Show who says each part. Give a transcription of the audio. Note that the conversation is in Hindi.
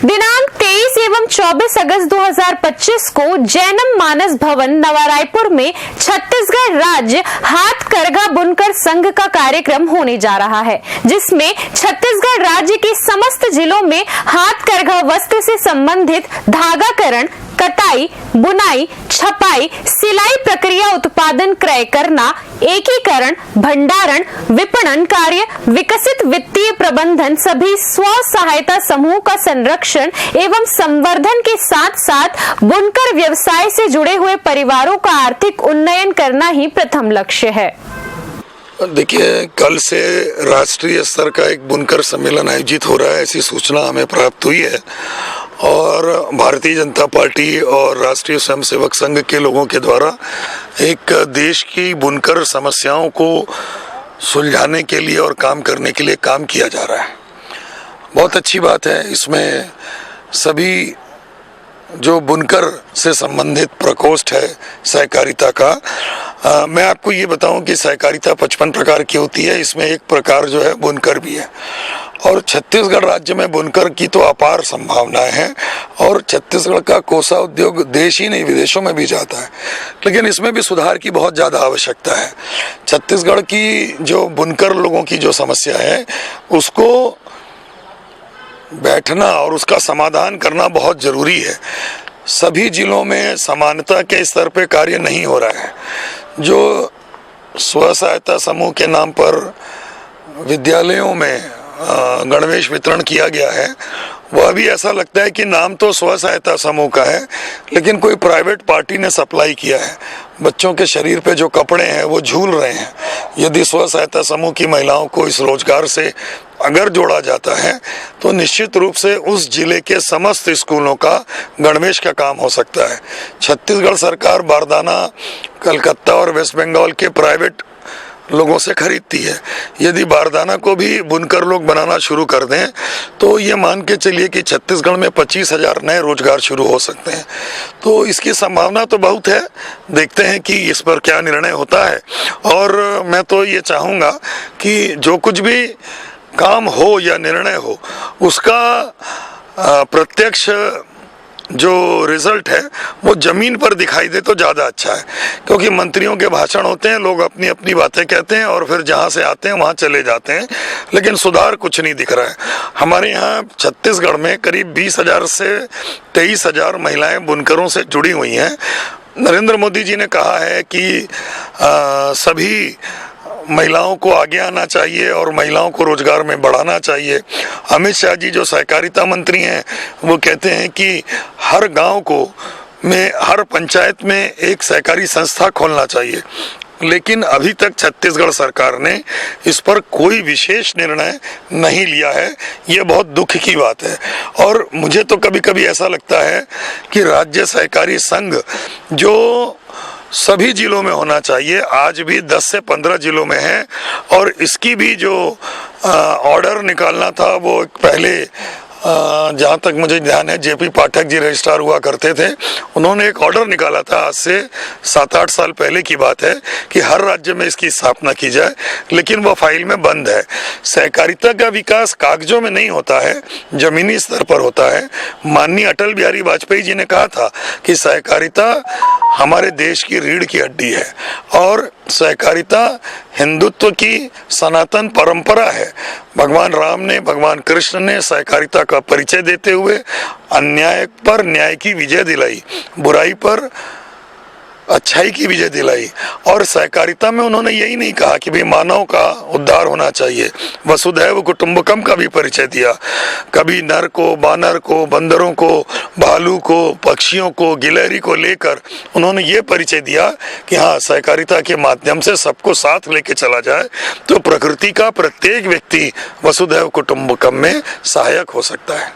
Speaker 1: दिनांक 23 एवं 24 अगस्त 2025 को जैनम मानस भवन नवा रायपुर में छत्तीसगढ़ राज्य हाथकरघा बुनकर संघ का कार्यक्रम होने जा रहा है, जिसमें छत्तीसगढ़ राज्य के समस्त जिलों में हाथकरघा वस्त्र से संबंधित धागाकरण, कटाई, बुनाई, छपाई, सिलाई प्रक्रिया उत्पादन क्रय करना, एकीकरण, भंडारण, विपणन कार्य, विकसित वित्तीय प्रबंधन, सभी स्व सहायता समूह का संरक्षण एवं संवर्धन के साथ साथ बुनकर व्यवसाय से जुड़े हुए परिवारों का आर्थिक उन्नयन करना ही प्रथम लक्ष्य है।
Speaker 2: देखिए, कल से राष्ट्रीय स्तर का एक बुनकर सम्मेलन आयोजित हो रहा है, ऐसी सूचना हमें प्राप्त हुई है और भारतीय जनता पार्टी और राष्ट्रीय स्वयंसेवक संघ के लोगों के द्वारा एक देश की बुनकर समस्याओं को सुलझाने के लिए और काम करने के लिए काम किया जा रहा है। बहुत अच्छी बात है। इसमें सभी जो बुनकर से संबंधित प्रकोष्ठ है सहकारिता का, मैं आपको ये बताऊं कि सहकारिता 55 प्रकार की होती है। इसमें एक प्रकार जो है बुनकर भी है और छत्तीसगढ़ राज्य में बुनकर की तो अपार संभावनाएं हैं और छत्तीसगढ़ का कोसा उद्योग देश ही नहीं विदेशों में भी जाता है, लेकिन इसमें भी सुधार की बहुत ज़्यादा आवश्यकता है। छत्तीसगढ़ की जो बुनकर लोगों की जो समस्या है उसको बैठना और उसका समाधान करना बहुत जरूरी है। सभी जिलों में समानता के स्तर पे कार्य नहीं हो रहा है। जो स्व सहायता समूह के नाम पर विद्यालयों में गणवेश वितरण किया गया है, वह भी ऐसा लगता है कि नाम तो स्व सहायता समूह का है, लेकिन कोई प्राइवेट पार्टी ने सप्लाई किया है। बच्चों के शरीर पे जो कपड़े हैं वो झूल रहे हैं। यदि स्व सहायता समूह की महिलाओं को इस रोजगार से अगर जोड़ा जाता है तो निश्चित रूप से उस जिले के समस्त स्कूलों का गणवेश का काम हो सकता है। छत्तीसगढ़ सरकार बारदाना कलकत्ता और वेस्ट बंगाल के प्राइवेट लोगों से खरीदती है। यदि बारदाना को भी बुनकर लोग बनाना शुरू कर दें तो ये मान के चलिए कि छत्तीसगढ़ में 25,000 नए रोजगार शुरू हो सकते हैं। तो इसकी संभावना तो बहुत है। देखते हैं कि इस पर क्या निर्णय होता है। और मैं तो ये चाहूँगा कि जो कुछ भी काम हो या निर्णय हो उसका प्रत्यक्ष जो रिजल्ट है वो जमीन पर दिखाई दे तो ज़्यादा अच्छा है, क्योंकि मंत्रियों के भाषण होते हैं, लोग अपनी अपनी बातें कहते हैं और फिर जहाँ से आते हैं वहाँ चले जाते हैं, लेकिन सुधार कुछ नहीं दिख रहा है। हमारे यहाँ छत्तीसगढ़ में करीब 20,000 से 23,000 महिलाएं बुनकरों से जुड़ी हुई हैं। नरेंद्र मोदी जी ने कहा है कि सभी महिलाओं को आगे आना चाहिए और महिलाओं को रोजगार में बढ़ाना चाहिए। अमित शाह जी जो सहकारिता मंत्री हैं वो कहते हैं कि हर गांव को में हर पंचायत में एक सहकारी संस्था खोलना चाहिए, लेकिन अभी तक छत्तीसगढ़ सरकार ने इस पर कोई विशेष निर्णय नहीं लिया है। ये बहुत दुख की बात है और मुझे तो कभी कभी ऐसा लगता है कि राज्य सहकारी संघ जो सभी जिलों में होना चाहिए, आज भी 10 से 15 जिलों में है और इसकी भी जो ऑर्डर निकालना था वो पहले जहाँ तक मुझे ध्यान है जेपी पाठक जी रजिस्ट्रार हुआ करते थे, उन्होंने एक ऑर्डर निकाला था आज से 7-8 साल पहले की बात है कि हर राज्य में इसकी स्थापना की जाए, लेकिन वो फाइल में बंद है। सहकारिता का विकास कागजों में नहीं होता है, जमीनी स्तर पर होता है। माननीय अटल बिहारी वाजपेयी जी ने कहा था कि सहकारिता हमारे देश की रीढ़ की हड्डी है और सहकारिता हिंदुत्व की सनातन परंपरा है। भगवान राम ने, भगवान कृष्ण ने सहकारिता का परिचय देते हुए अन्याय पर न्याय की विजय दिलाई, बुराई पर अच्छाई की विजय दिलाई। और सहकारिता में उन्होंने यही नहीं कहा कि भाई मानव का उद्धार होना चाहिए, वसुधैव कुटुंबकम का भी परिचय दिया। कभी नर को, बानर को, बंदरों को, भालू को, पक्षियों को, गिलहरी को लेकर उन्होंने ये परिचय दिया कि हाँ, सहकारिता के माध्यम से सबको साथ लेके चला जाए तो प्रकृति का प्रत्येक व्यक्ति वसुधैव कुटुंबकम में सहायक हो सकता है।